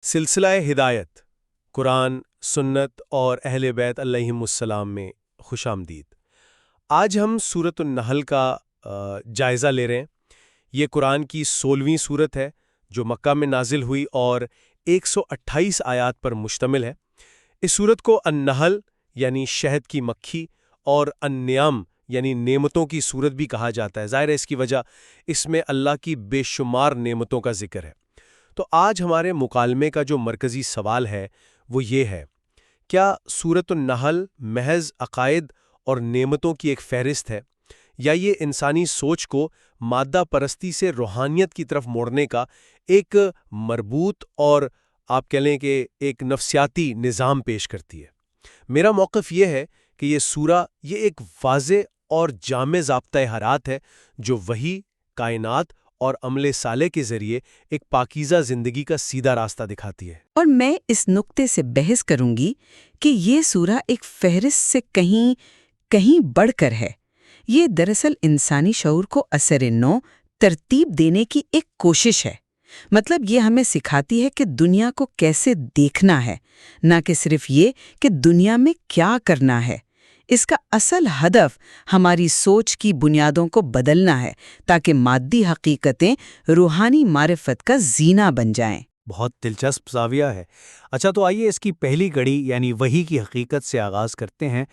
سلسلہ ہدایت، قرآن، سنت اور اہل بیت علیہم السلام میں خوش آمدید۔ آج ہم سورۃ النحل کا جائزہ لے رہے ہیں۔ یہ قرآن کی 16ویں سورت ہے جو مکہ میں نازل ہوئی اور 128 آیات پر مشتمل ہے۔ اس سورت کو النحل یعنی شہد کی مکھی اور النعم یعنی نعمتوں کی سورت بھی کہا جاتا ہے۔ ظاہر ہے اس کی وجہ اس میں اللہ کی بے شمار نعمتوں کا ذکر ہے۔ تو آج ہمارے مکالمے کا جو مرکزی سوال ہے وہ یہ ہے، کیا سورۃ النحل محض عقائد اور نعمتوں کی ایک فہرست ہے، یا یہ انسانی سوچ کو مادہ پرستی سے روحانیت کی طرف موڑنے کا ایک مربوط اور آپ کہہ لیں کہ ایک نفسیاتی نظام پیش کرتی ہے؟ میرا موقف یہ ہے کہ یہ سورہ ایک واضح اور جامع ضابطۂ حیات ہے جو وحی، کائنات اور عمل صالح کے ذریعے ایک پاکیزہ زندگی کا سیدھا راستہ دکھاتی ہے۔ اور میں اس نقطے سے بحث کروں گی کہ یہ سورہ ایک فہرست سے کہیں بڑھ کر ہے۔ یہ دراصل انسانی شعور کو اثر نو ترتیب دینے کی ایک کوشش ہے۔ مطلب یہ ہمیں سکھاتی ہے کہ دنیا کو کیسے دیکھنا ہے، نہ کہ صرف یہ کہ دنیا میں کیا کرنا ہے۔ اس کا اصل ہدف ہماری سوچ کی بنیادوں کو بدلنا ہے تاکہ مادی حقیقتیں روحانی معرفت کا زینہ بن جائیں۔ بہت دلچسپ زاویہ ہے۔ اچھا، تو آئیے اس کی پہلی کڑی یعنی وحی کی حقیقت سے آغاز کرتے ہیں۔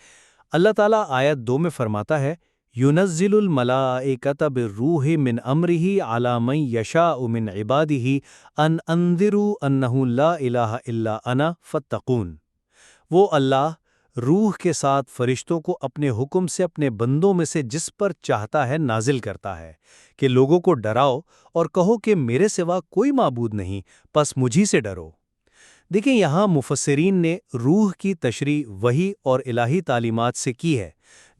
اللہ تعالیٰ آیت 2 میں فرماتا ہے، یُنَزِّلُ الْمَلَائِکَةَ بِالرُّوحِ مِنْ أَمْرِهِ عَلَى مَنْ يَشَاءُ مِنْ عِبَادِهِ أَنْ أَنذِرُوا أَنَّهُ لَا إِلَٰهَ إِلَّا أَنَا فَاتَّقُونِ۔ وہ اللہ روح کے ساتھ فرشتوں کو اپنے حکم سے اپنے بندوں میں سے جس پر چاہتا ہے نازل کرتا ہے کہ لوگوں کو ڈراؤ اور کہو کہ میرے سوا کوئی معبود نہیں، پس مجھی سے ڈرو۔ دیکھیں، یہاں مفسرین نے روح کی تشریح وحی اور الہی تعلیمات سے کی ہے۔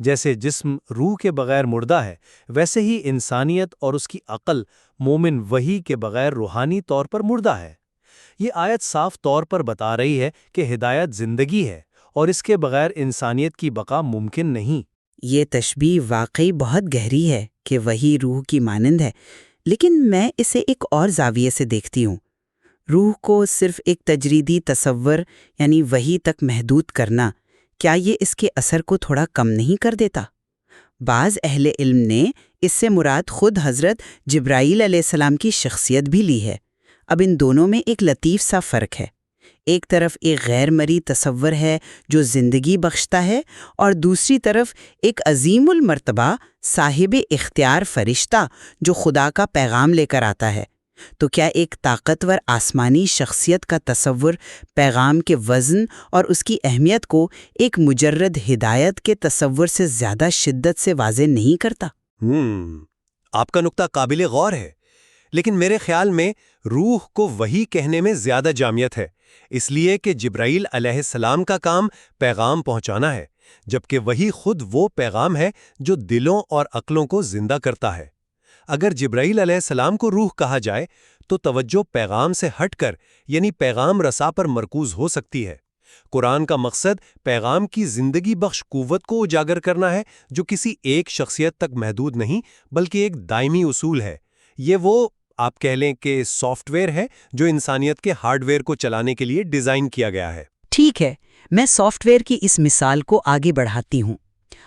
جیسے جسم روح کے بغیر مردہ ہے، ویسے ہی انسانیت اور اس کی عقل مومن وحی کے بغیر روحانی طور پر مردہ ہے۔ یہ آیت صاف طور پر بتا رہی ہے کہ ہدایت زندگی ہے اور اس کے بغیر انسانیت کی بقا ممکن نہیں۔ یہ تشبیہ واقعی بہت گہری ہے کہ وحی روح کی مانند ہے، لیکن میں اسے ایک اور زاویے سے دیکھتی ہوں۔ روح کو صرف ایک تجریدی تصور یعنی وحی تک محدود کرنا، کیا یہ اس کے اثر کو تھوڑا کم نہیں کر دیتا؟ بعض اہل علم نے اس سے مراد خود حضرت جبرائیل علیہ السلام کی شخصیت بھی لی ہے۔ اب ان دونوں میں ایک لطیف سا فرق ہے۔ ایک طرف ایک غیر مرئی تصور ہے جو زندگی بخشتا ہے، اور دوسری طرف ایک عظیم المرتبہ صاحب اختیار فرشتہ جو خدا کا پیغام لے کر آتا ہے۔ تو کیا ایک طاقتور آسمانی شخصیت کا تصور پیغام کے وزن اور اس کی اہمیت کو ایک مجرد ہدایت کے تصور سے زیادہ شدت سے واضح نہیں کرتا؟ آپ کا نقطہ قابل غور ہے، لیکن میرے خیال میں روح کو وحی کہنے میں زیادہ جامعیت ہے، اس لیے کہ جبرائیل علیہ السلام کا کام پیغام پہنچانا ہے، جبکہ وحی خود وہ پیغام ہے جو دلوں اور عقلوں کو زندہ کرتا ہے۔ اگر جبرائیل علیہ السلام کو روح کہا جائے تو توجہ پیغام سے ہٹ کر یعنی پیغام رسا پر مرکوز ہو سکتی ہے۔ قرآن کا مقصد پیغام کی زندگی بخش قوت کو اجاگر کرنا ہے جو کسی ایک شخصیت تک محدود نہیں بلکہ ایک دائمی اصول ہے۔ یہ وہ آپ کہہ لیں کہ سافٹ ویئر ہے جو انسانیت کے ہارڈ ویئر کو چلانے کے لیے ڈیزائن کیا گیا ہے۔ ٹھیک ہے، میں سافٹ ویئر کی اس مثال کو آگے بڑھاتی ہوں۔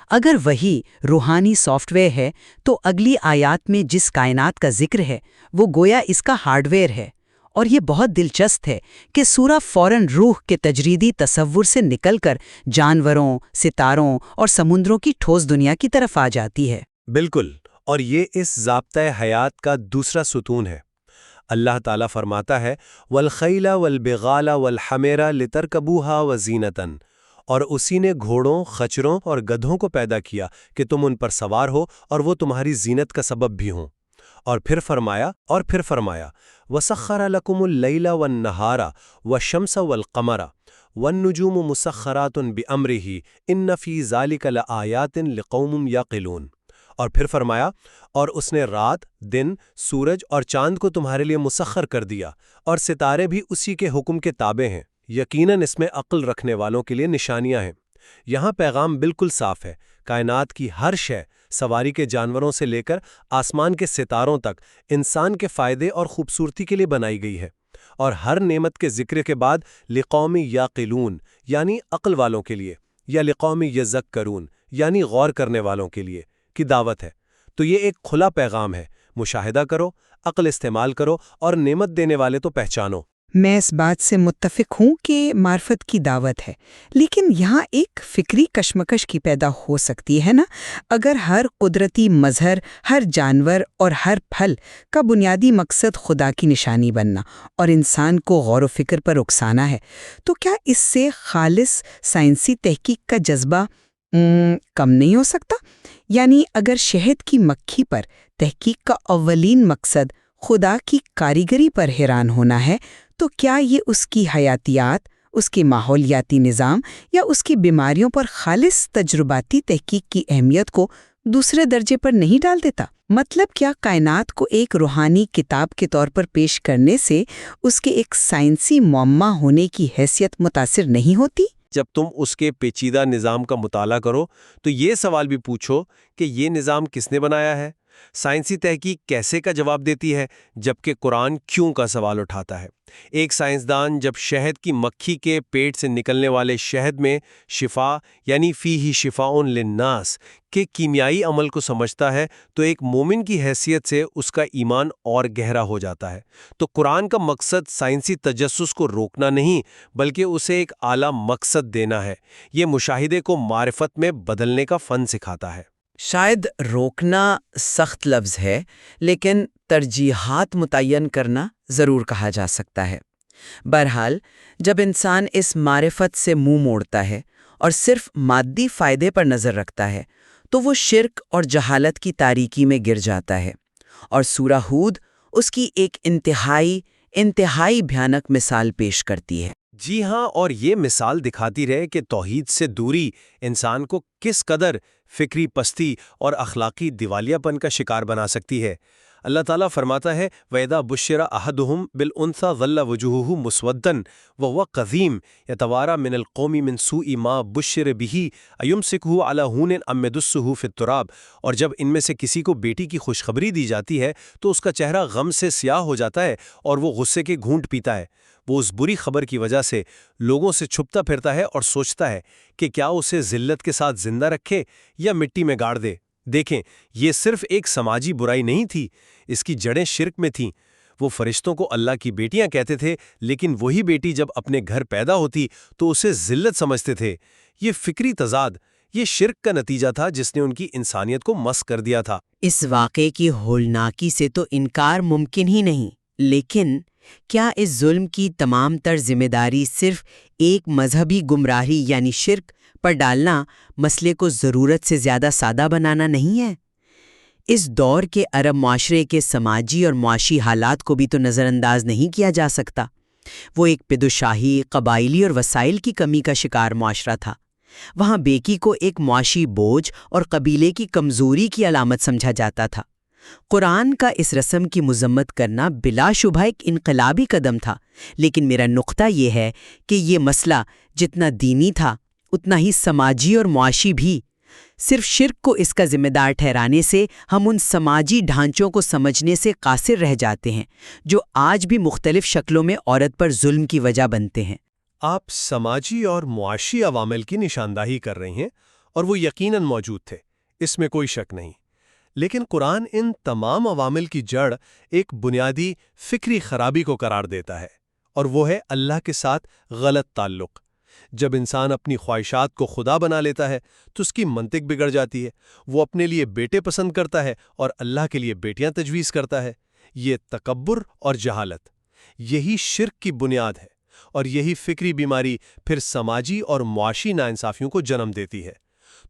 اگر وہی روحانی سافٹ ویئر ہے تو اگلی آیات میں جس کائنات کا ذکر ہے وہ گویا اس کا ہارڈ ویئر ہے، اور یہ بہت دلچسپ ہے کہ سورہ فوراً روح کے تجریدی تصور سے نکل کر جانوروں، ستاروں اور سمندروں کی ٹھوس دنیا کی طرف آ جاتی ہے۔ بالکل، اور یہ اس ضابطۂ حیات کا دوسرا ستون ہے۔ اللہ تعالیٰ فرماتا ہے، وَالْخَيْلَ وَالْبِغَالَ وَالْحَمِيرَ لِتَرْكَبُوهَا وَزِينَةً، اور اسی نے گھوڑوں، خچروں اور گدھوں کو پیدا کیا کہ تم ان پر سوار ہو اور وہ تمہاری زینت کا سبب بھی ہوں۔ اور پھر فرمایا وَسَخَّرَ لَكُمُ اللَّيْلَ وَالنَّهَارَ وَالشَّمْسَ وَالْقَمَرَ وَالنُّجُومُ مُسَخَّرَاتٌ بِأَمْرِهِ إِنَّ فِي ذَلِكَ لَآيَاتٍ لِقَوْمٍ يَعْقِلُونَ۔ اور پھر فرمایا، اور اس نے رات، دن، سورج اور چاند کو تمہارے لیے مسخر کر دیا، اور ستارے بھی اسی کے حکم کے تابع ہیں، یقیناً اس میں عقل رکھنے والوں کے لیے نشانیاں ہیں۔ یہاں پیغام بالکل صاف ہے، کائنات کی ہر شے، سواری کے جانوروں سے لے کر آسمان کے ستاروں تک، انسان کے فائدے اور خوبصورتی کے لیے بنائی گئی ہے، اور ہر نعمت کے ذکر کے بعد لقوم یعقلون یعنی عقل والوں کے لیے، یا لقوم یذکرون یعنی غور کرنے والوں کے لیے کی دعوت ہے۔ تو یہ ایک کھلا پیغام ہے، مشاہدہ کرو، عقل استعمال کرو اور نعمت دینے والے تو پہچانو۔ میں اس بات سے متفق ہوں کہ معرفت کی دعوت ہے، لیکن یہاں ایک فکری کشمکش کی پیدا ہو سکتی ہے نا۔ اگر ہر قدرتی مظہر، ہر جانور اور ہر پھل کا بنیادی مقصد خدا کی نشانی بننا اور انسان کو غور و فکر پر اکسانا ہے، تو کیا اس سے خالص سائنسی تحقیق کا جذبہ کم نہیں ہو سکتا؟ یعنی اگر شہد کی مکھی پر تحقیق کا اولین مقصد خدا کی کاریگری پر حیران ہونا ہے، تو کیا یہ اس کی حیاتیات، اس کے ماحولیاتی نظام یا اس کی بیماریوں پر خالص تجرباتی تحقیق کی اہمیت کو دوسرے درجے پر نہیں ڈال دیتا؟ مطلب کیا کائنات کو ایک روحانی کتاب کے طور پر پیش کرنے سے اس کے ایک سائنسی معمہ ہونے کی حیثیت متاثر نہیں ہوتی؟ جب تم اس کے پیچیدہ نظام کا مطالعہ کرو تو یہ سوال بھی پوچھو کہ یہ نظام کس نے بنایا ہے؟ سائنسی تحقیق کیسے کا جواب دیتی ہے، جبکہ قرآن کیوں کا سوال اٹھاتا ہے؟ ایک سائنسدان جب شہد کی مکھی کے پیٹ سے نکلنے والے شہد میں شفا یعنی فیہ شفاء للناس کے کیمیائی عمل کو سمجھتا ہے تو ایک مومن کی حیثیت سے اس کا ایمان اور گہرا ہو جاتا ہے۔ تو قرآن کا مقصد سائنسی تجسس کو روکنا نہیں بلکہ اسے ایک اعلیٰ مقصد دینا ہے۔ یہ مشاہدے کو معرفت میں بدلنے کا فن سکھاتا ہے۔ شاید روکنا سخت لفظ ہے، لیکن ترجیحات متعین کرنا ضرور کہا جا سکتا ہے۔ بہرحال جب انسان اس معرفت سے منہ موڑتا ہے اور صرف مادی فائدے پر نظر رکھتا ہے تو وہ شرک اور جہالت کی تاریکی میں گر جاتا ہے، اور سورہ ہود اس کی ایک انتہائی بھیانک مثال پیش کرتی ہے۔ جی ہاں، اور یہ مثال دکھاتی رہے کہ توحید سے دوری انسان کو کس قدر فکری پستی اور اخلاقی دیوالیہ پن کا شکار بنا سکتی ہے۔ اللہ تعالیٰ فرماتا ہے وَإِذَا بُشِّرَ أَحَدُهُمْ بِالْأُنثَىٰ ظَلَّ وَجْهُهُ مُسْوَدًّا وَهُوَ كَظِيمٌ يَتَوَارَىٰ مِنَ الْقَوْمِ مِنْ سُوءِ مَا بُشِّرَ بِهِ أَيُمْسِكُهُ عَلَىٰ هُونٍ أَمْ يَدُسُّهُ فِي التُّرَابِ، اور جب ان میں سے کسی کو بیٹی کی خوشخبری دی جاتی ہے تو اس کا چہرہ غم سے سیاہ ہو جاتا ہے اور وہ غصے کے گھونٹ پیتا ہے۔ وہ اس بری خبر کی وجہ سے لوگوں سے چھپتا پھرتا ہے اور سوچتا ہے کہ کیا اسے ذلت کے ساتھ زندہ رکھے یا مٹی میں گاڑ دے۔ دیکھیں، یہ صرف ایک سماجی برائی نہیں تھی، اس کی جڑیں شرک میں تھیں۔ وہ فرشتوں کو اللہ کی بیٹیاں کہتے تھے، لیکن وہی بیٹی جب اپنے گھر پیدا ہوتی تو اسے ذلت سمجھتے تھے۔ یہ فکری تضاد، یہ شرک کا نتیجہ تھا جس نے ان کی انسانیت کو مسخ کر دیا تھا۔ اس واقعے کی ہولناکی سے تو انکار ممکن ہی نہیں، لیکن کیا اس ظلم کی تمام تر ذمہ داری صرف ایک مذہبی گمراہی یعنی شرک پر ڈالنا مسئلے کو ضرورت سے زیادہ سادہ بنانا نہیں ہے؟ اس دور کے عرب معاشرے کے سماجی اور معاشی حالات کو بھی تو نظر انداز نہیں کیا جا سکتا۔ وہ ایک پدوشاہی، قبائلی اور وسائل کی کمی کا شکار معاشرہ تھا۔ وہاں بیٹی کو ایک معاشی بوجھ اور قبیلے کی کمزوری کی علامت سمجھا جاتا تھا۔ قرآن کا اس رسم کی مذمت کرنا بلا شبہ ایک انقلابی قدم تھا، لیکن میرا نقطہ یہ ہے کہ یہ مسئلہ جتنا دینی تھا اتنا ہی سماجی اور معاشی بھی۔ صرف شرک کو اس کا ذمہ دار ٹھہرانے سے ہم ان سماجی ڈھانچوں کو سمجھنے سے قاصر رہ جاتے ہیں جو آج بھی مختلف شکلوں میں عورت پر ظلم کی وجہ بنتے ہیں۔ آپ سماجی اور معاشی عوامل کی نشاندہی کر رہے ہیں، اور وہ یقیناً موجود تھے، اس میں کوئی شک نہیں۔ لیکن قرآن ان تمام عوامل کی جڑ ایک بنیادی فکری خرابی کو قرار دیتا ہے، اور وہ ہے اللہ کے ساتھ غلط تعلق۔ جب انسان اپنی خواہشات کو خدا بنا لیتا ہے تو اس کی منطق بگڑ جاتی ہے۔ وہ اپنے لیے بیٹے پسند کرتا ہے اور اللہ کے لیے بیٹیاں تجویز کرتا ہے۔ یہ تکبر اور جہالت، یہی شرک کی بنیاد ہے، اور یہی فکری بیماری پھر سماجی اور معاشی ناانصافیوں کو جنم دیتی ہے۔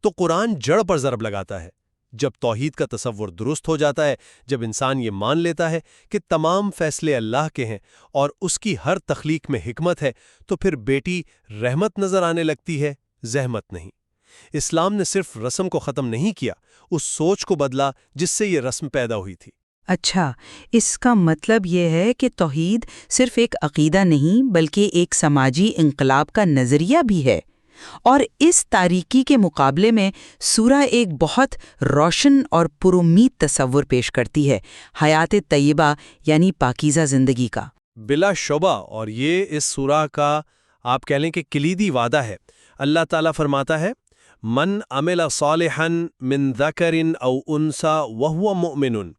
تو قرآن جڑ پر ضرب لگاتا ہے۔ جب توحید کا تصور درست ہو جاتا ہے، جب انسان یہ مان لیتا ہے کہ تمام فیصلے اللہ کے ہیں اور اس کی ہر تخلیق میں حکمت ہے، تو پھر بیٹی رحمت نظر آنے لگتی ہے، زحمت نہیں۔ اسلام نے صرف رسم کو ختم نہیں کیا، اس سوچ کو بدلا جس سے یہ رسم پیدا ہوئی تھی۔ اچھا، اس کا مطلب یہ ہے کہ توحید صرف ایک عقیدہ نہیں بلکہ ایک سماجی انقلاب کا نظریہ بھی ہے، اور اس تاریکی کے مقابلے میں سورہ ایک بہت روشن اور پرامید تصور پیش کرتی ہے، حیات طیبہ یعنی پاکیزہ زندگی کا۔ بلا شبہ، اور یہ اس سورہ کا آپ کہہ لیں کہ کلیدی وعدہ ہے۔ اللہ تعالیٰ فرماتا ہے من عمل صالحا من ذکر او انثى وهو مؤمن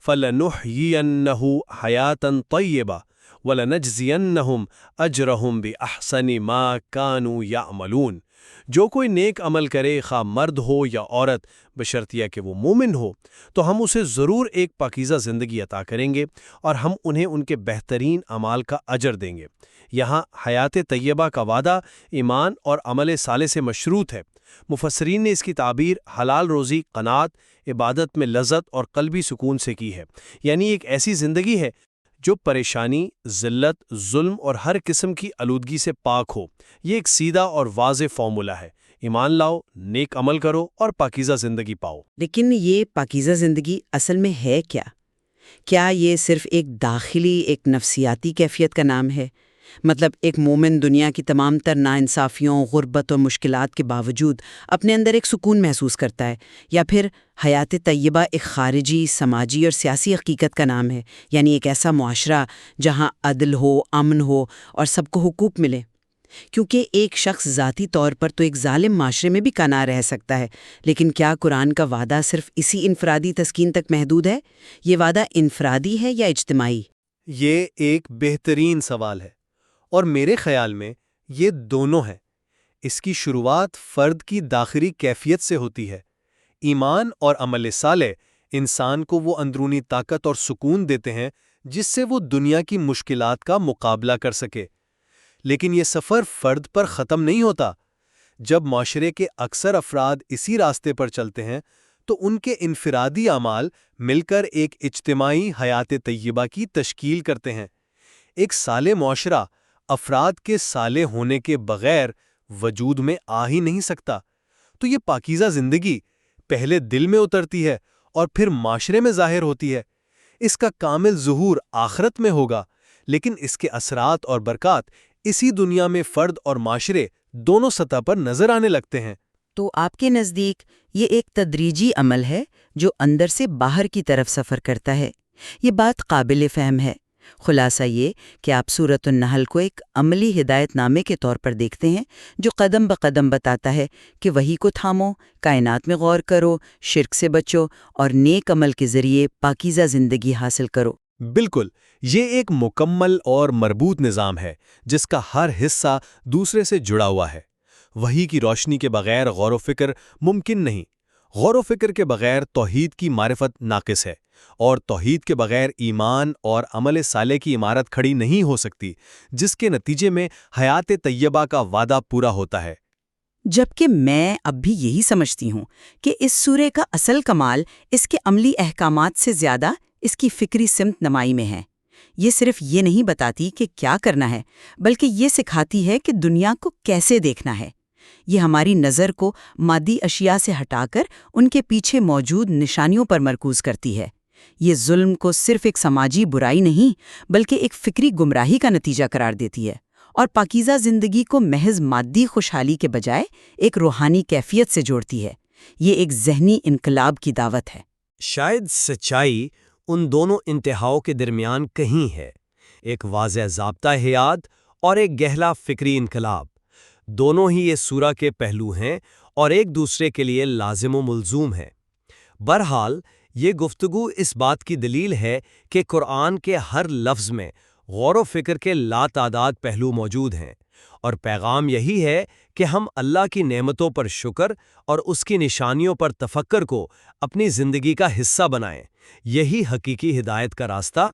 فلنحيينه حیاتا طیبہ وَلَنَجْزِيَنَّهُمْ أَجْرَهُمْ بِأَحْسَنِ مَا كَانُوا يَعْمَلُونَ۔ جو کوئی نیک عمل کرے، خواہ مرد ہو یا عورت، بشرطیہ کہ وہ مومن ہو، تو ہم اسے ضرور ایک پاکیزہ زندگی عطا کریں گے اور ہم انہیں ان کے بہترین اعمال کا اجر دیں گے۔ یہاں حیات طیبہ کا وعدہ ایمان اور عمل صالح سے مشروط ہے۔ مفسرین نے اس کی تعبیر حلال روزی، قناعت، عبادت میں لذت اور قلبی سکون سے کی ہے، یعنی ایک ایسی زندگی ہے جو پریشانی، ذلت، ظلم اور ہر قسم کی آلودگی سے پاک ہو۔ یہ ایک سیدھا اور واضح فارمولا ہے، ایمان لاؤ، نیک عمل کرو اور پاکیزہ زندگی پاؤ۔ لیکن یہ پاکیزہ زندگی اصل میں ہے کیا؟ کیا یہ صرف ایک داخلی، ایک نفسیاتی کیفیت کا نام ہے؟ مطلب ایک مومن دنیا کی تمام تر ناانصافیوں، غربت اور مشکلات کے باوجود اپنے اندر ایک سکون محسوس کرتا ہے، یا پھر حیات طیبہ ایک خارجی، سماجی اور سیاسی حقیقت کا نام ہے، یعنی ایک ایسا معاشرہ جہاں عدل ہو، امن ہو اور سب کو حقوق ملے؟ کیونکہ ایک شخص ذاتی طور پر تو ایک ظالم معاشرے میں بھی کانا رہ سکتا ہے، لیکن کیا قرآن کا وعدہ صرف اسی انفرادی تسکین تک محدود ہے؟ یہ وعدہ انفرادی ہے یا اجتماعی؟ یہ ایک بہترین سوال ہے، اور میرے خیال میں یہ دونوں ہیں۔ اس کی شروعات فرد کی داخلی کیفیت سے ہوتی ہے۔ ایمان اور عمل صالح انسان کو وہ اندرونی طاقت اور سکون دیتے ہیں جس سے وہ دنیا کی مشکلات کا مقابلہ کر سکے۔ لیکن یہ سفر فرد پر ختم نہیں ہوتا۔ جب معاشرے کے اکثر افراد اسی راستے پر چلتے ہیں تو ان کے انفرادی اعمال مل کر ایک اجتماعی حیات طیبہ کی تشکیل کرتے ہیں۔ ایک صالح معاشرہ افراد کے صالح ہونے کے بغیر وجود میں آ ہی نہیں سکتا۔ تو یہ پاکیزہ زندگی پہلے دل میں اترتی ہے اور پھر معاشرے میں ظاہر ہوتی ہے۔ اس کا کامل ظہور آخرت میں ہوگا، لیکن اس کے اثرات اور برکات اسی دنیا میں فرد اور معاشرے دونوں سطح پر نظر آنے لگتے ہیں۔ تو آپ کے نزدیک یہ ایک تدریجی عمل ہے جو اندر سے باہر کی طرف سفر کرتا ہے۔ یہ بات قابل فہم ہے۔ خلاصہ یہ کہ آپ سورۃ النحل کو ایک عملی ہدایت نامے کے طور پر دیکھتے ہیں جو قدم بقدم بتاتا ہے کہ وحی کو تھامو، کائنات میں غور کرو، شرک سے بچو اور نیک عمل کے ذریعے پاکیزہ زندگی حاصل کرو۔ بالکل، یہ ایک مکمل اور مربوط نظام ہے جس کا ہر حصہ دوسرے سے جڑا ہوا ہے۔ وحی کی روشنی کے بغیر غور و فکر ممکن نہیں۔ غور و فکر کے بغیر توحید کی معرفت ناقص ہے، اور توحید کے بغیر ایمان اور عمل صالح کی عمارت کھڑی نہیں ہو سکتی، جس کے نتیجے میں حیات طیبہ کا وعدہ پورا ہوتا ہے۔ جبکہ میں اب بھی یہی سمجھتی ہوں کہ اس سورے کا اصل کمال اس کے عملی احکامات سے زیادہ اس کی فکری سمت نمائی میں ہے۔ یہ صرف یہ نہیں بتاتی کہ کیا کرنا ہے، بلکہ یہ سکھاتی ہے کہ دنیا کو کیسے دیکھنا ہے۔ یہ ہماری نظر کو مادی اشیاء سے ہٹا کر ان کے پیچھے موجود نشانیوں پر مرکوز کرتی ہے۔ یہ ظلم کو صرف ایک سماجی برائی نہیں بلکہ ایک فکری گمراہی کا نتیجہ قرار دیتی ہے، اور پاکیزہ زندگی کو محض مادی خوشحالی کے بجائے ایک روحانی کیفیت سے جوڑتی ہے۔ یہ ایک ذہنی انقلاب کی دعوت ہے۔ شاید سچائی ان دونوں انتہاؤں کے درمیان کہیں ہے، ایک واضح ضابطہ حیات اور ایک گہرا فکری انقلاب۔ دونوں ہی یہ سورہ کے پہلو ہیں اور ایک دوسرے کے لیے لازم و ملزوم ہیں۔ بہرحال یہ گفتگو اس بات کی دلیل ہے کہ قرآن کے ہر لفظ میں غور و فکر کے لاتعداد پہلو موجود ہیں، اور پیغام یہی ہے کہ ہم اللہ کی نعمتوں پر شکر اور اس کی نشانیوں پر تفکر کو اپنی زندگی کا حصہ بنائیں۔ یہی حقیقی ہدایت کا راستہ